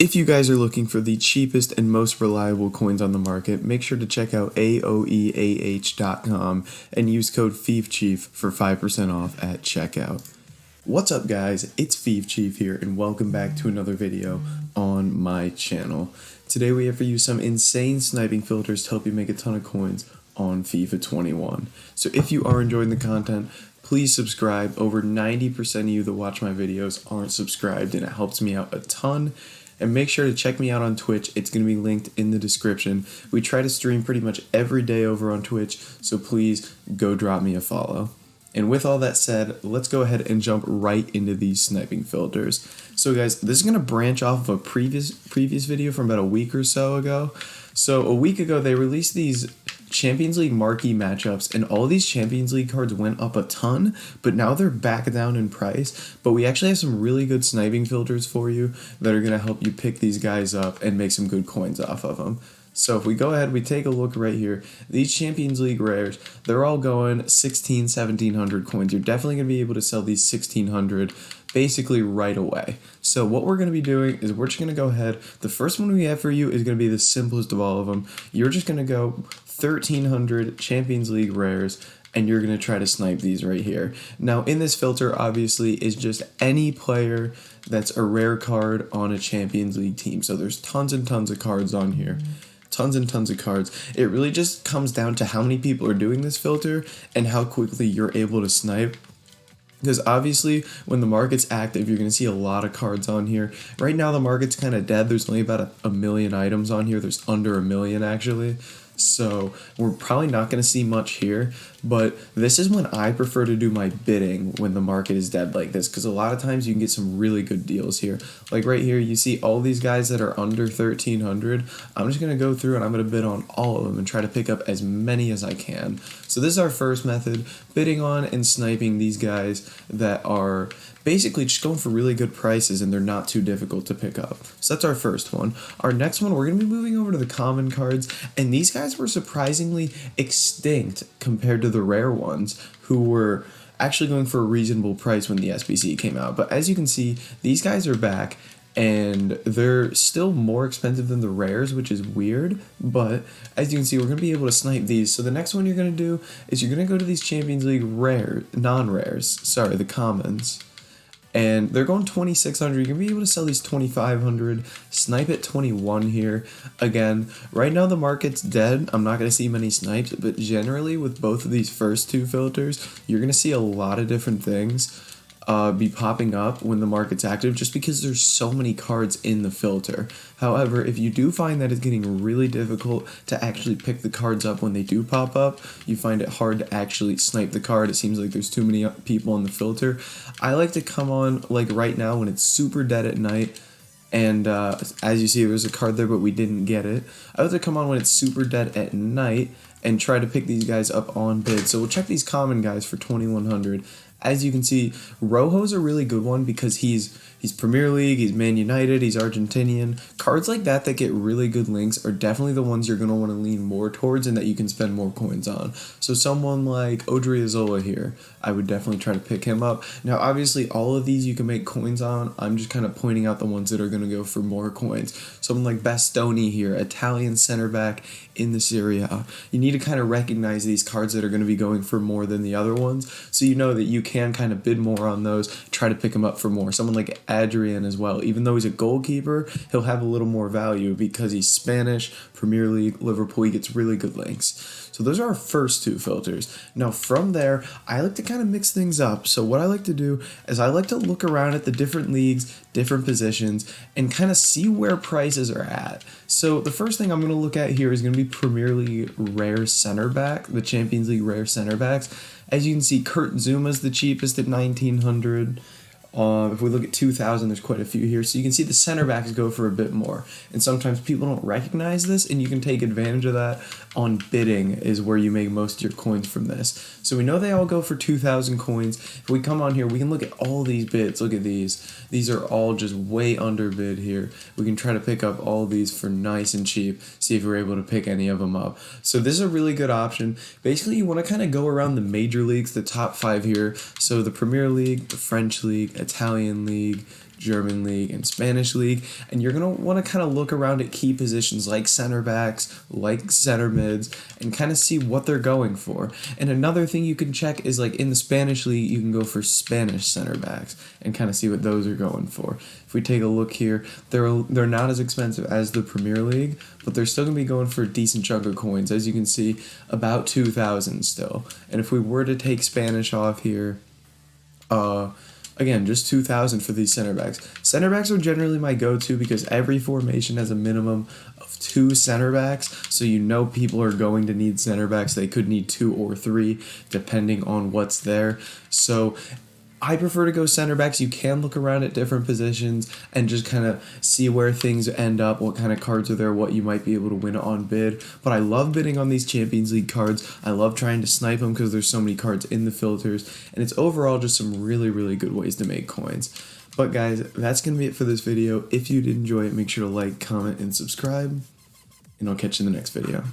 If you guys are looking for the cheapest and most reliable coins on the market, make sure to check out aoeah.com and use code FIFCHIEF for 5% off at checkout. What's up guys, it's FIFCHIEF here and welcome back to another video on my channel. Today we have for you some insane sniping filters to help you make a ton of coins on FIFA 21. So if you are enjoying the content, please subscribe. Over 90% of you that watch my videos aren't subscribed and it helps me out a ton. And make sure to check me out on Twitch. It's going to be linked in the description. We try to stream pretty much every day over on Twitch, so please go drop me a follow. And with all that said, let's go ahead and jump right into these sniping filters. So guys, this is going to branch off of a previous video from about a week or so ago. So a week ago, they released these Champions League marquee matchups, and all these Champions League cards went up a ton, but now they're back down in price. But we actually have some really good sniping filters for you that are going to help you pick these guys up and make some good coins off of them. So if we go ahead, we take a look right here. These Champions League rares, they're all going 1700 coins. You're definitely going to be able to sell these 1600 basically right away. So what we're going to be doing is we're just going to go ahead. The first one we have for you is going to be the simplest of all of them. You're just going to go 1300 Champions League rares, and you're going to try to snipe these right here. Now in this filter obviously is just any player that's a rare card on a Champions League team. So there's tons and tons of cards on here. Tons and tons of cards. It really just comes down to how many people are doing this filter and how quickly you're able to snipe. Because obviously, when the market's active, you're going to see a lot of cards on here. Right now, the market's kind of dead. There's only about a million items on here. There's under a million, actually. So we're probably not going to see much here. But this is when I prefer to do my bidding when the market is dead like this. Because a lot of times you can get some really good deals here. Like right here, you see all these guys that are under 1300. I'm just going to go through and I'm going to bid on all of them and try to pick up as many as I can. So this is our first method, bidding on and sniping these guys that are basically just going for really good prices and they're not too difficult to pick up. So that's our first one. Our next one, we're going to be moving over to the common cards, and these guys were surprisingly extinct compared to the rare ones who were actually going for a reasonable price when the SBC came out. But as you can see, these guys are back and they're still more expensive than the rares, which is weird, but as you can see, we're going to be able to snipe these. So the next one you're going to do is you're going to go to these Champions League the commons, and they're going 2600. You're going to be able to sell these 2500, snipe at 21 here. Again, right now the market's dead. I'm not going to see many snipes, but generally with both of these first two filters, you're going to see a lot of different things be popping up when the market's active, just because there's so many cards in the filter. However, if you do find that it's getting really difficult to actually pick the cards up when they do pop up, you find it hard to actually snipe the card, it seems like there's too many people in the filter, I like to come on like right now when it's super dead at night. And as you see, there's a card there, but we didn't get it. I like to come on when it's super dead at night and try to pick these guys up on bid. So we'll check these common guys for 2100. As you can see, Rojo's a really good one because he's Premier League, he's Man United, he's Argentinian. Cards like that get really good links are definitely the ones you're going to want to lean more towards and that you can spend more coins on. So someone like Odriozola here, I would definitely try to pick him up. Now, obviously, all of these you can make coins on. I'm just kind of pointing out the ones that are going to go for more coins. Someone like Bastoni here, Italian center back in the Serie A. You need to kind of recognize these cards that are going to be going for more than the other ones, so you know that you can kind of bid more on those, try to pick them up for more. Someone like Adrian as well, even though he's a goalkeeper, he'll have a little more value because he's Spanish, Premier League, Liverpool, he gets really good links. So those are our first two filters. Now from there, I like to kind of mix things up. So what I like to do is I like to look around at the different leagues, different positions, and kind of see where prices are at. So the first thing I'm going to look at here is going to be Premier League rare center back, the Champions League rare center backs. As you can see, Kurt Zuma's the cheapest at 1900. If we look at 2000, there's quite a few here. So you can see the center backs go for a bit more. And sometimes people don't recognize this, and you can take advantage of that on bidding is where you make most of your coins from this. So we know they all go for 2,000 coins. If we come on here, we can look at all these bids. Look at these. These are all just way underbid here. We can try to pick up all these for nice and cheap, see if we're able to pick any of them up. So this is a really good option. Basically, you want to kind of go around the major leagues, the top 5 here. So the Premier League, the French League, Italian League, German league, and Spanish league, and you're going to want to kind of look around at key positions like center backs, like center mids, and kind of see what they're going for. And another thing you can check is like in the Spanish league, you can go for Spanish center backs and kind of see what those are going for. If we take a look here, they're not as expensive as the Premier League, but they're still going to be going for a decent chunk of coins. As you can see, about 2,000 still. And if we were to take Spanish off here, again, just 2,000 for these center backs. Center backs are generally my go-to because every formation has a minimum of 2 center backs, so you know people are going to need center backs. They could need 2 or 3 depending on what's there. So I prefer to go center backs. You can look around at different positions and just kind of see where things end up, what kind of cards are there, what you might be able to win on bid. But I love bidding on these Champions League cards. I love trying to snipe them because there's so many cards in the filters, and it's overall just some really, really good ways to make coins. But guys, that's going to be it for this video. If you did enjoy it, make sure to like, comment, and subscribe, and I'll catch you in the next video.